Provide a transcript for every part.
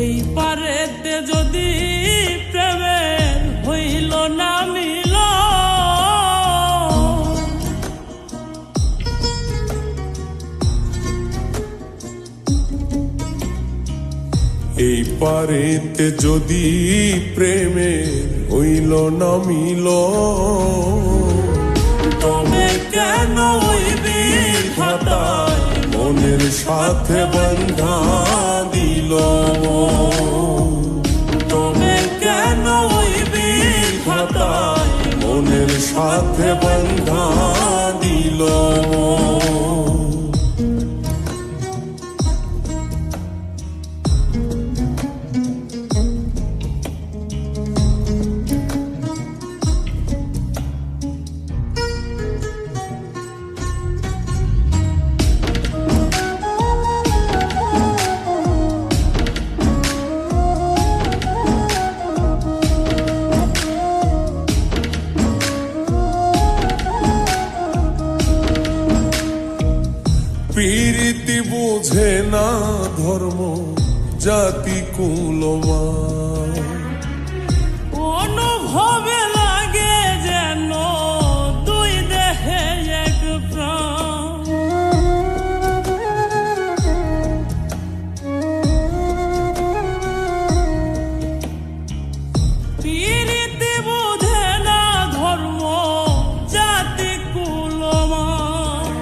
এই পারেতে যদি প্রেমের হইল না মিল, এই পারেতে যদি প্রেমের হইল না মিল, তবে কেন ওই বিধাতায় মনের সাথে বন্ধা দিল। তবে কেন ওই বিধাতায় মনের সাথে বন্ধা দিল। প্রীতি বুঝে না ধর্ম জাতি কুলমান, অনুভবে লাগে যেন দুই দেহে এক প্রাণ। প্রীতি বুঝে না ধর্ম জাতি কুলমান,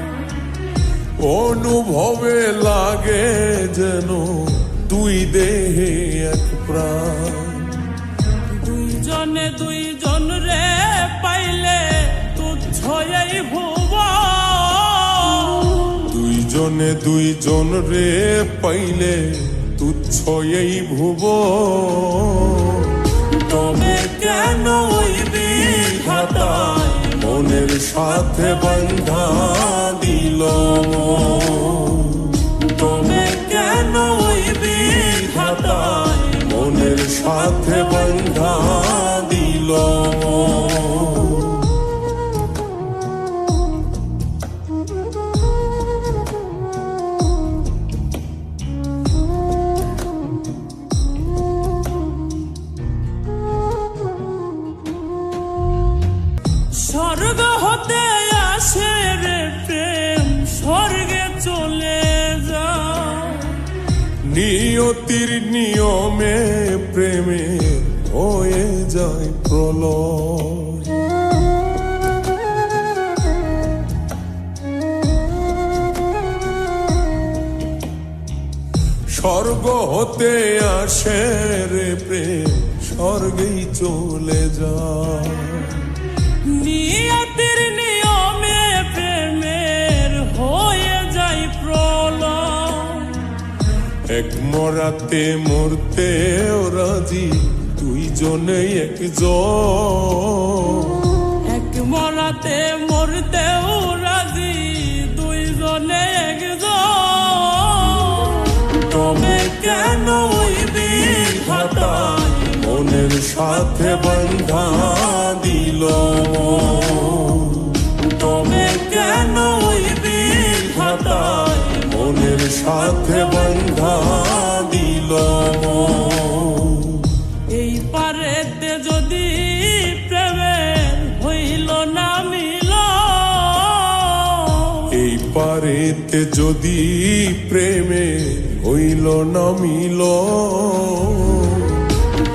অনুভবে লাগে যেন দুই দেহে এক প্রাণ। দুইজনে দুইজন রে পাইলে তুচ্ছ এই ভুবন। দুইজনে দুইজন রে পাইলে তুচ্ছ এই ভুবন। তবে কেন ওই বিধাতায় মনের সাথে বন্ধা দিল। তবে কেন ওই বিধাতায় মনের সাথে বন্ধা দিল। স্বর্গ হতে আসে রে প্রেম, স্বর্গে চলে যায়। নিয়তির নিয়মে প্রেমে হয়ে যায় প্রলয়। স্বর্গ হতে আসে রে প্রেম, স্বর্গেই চলে যায়। নিয়তির নিয়মে প্রেমের হয়ে যায় প্রলয়। এক মরাতে মরতে রাজি দুইজনে একজন। এক মরাতে মরতেও রাজি দুইজনে একজন। তবে কেন ওই বিধাতায় মনের সাথে বন্ধা দিল। তবে কেন ওই বিধাতায় মনের সাথে বন্ধা দিল। এই পারেতে যদি প্রেমের হইল না মিল, এই পারেতে যদি প্রেমে হইল না মিল,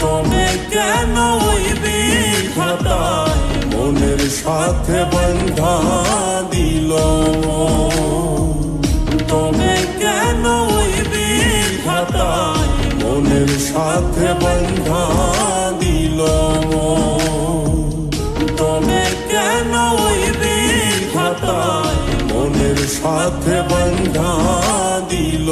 তবে কেন ওই বিধাতায় মনের সাথে বন্ধা দিল। তবে কেন ওই বিধাতায় মনের সাথে বন্ধা দিল। তবে কেন ওই বিধাতায় মনের সাথে বন্ধা দিল।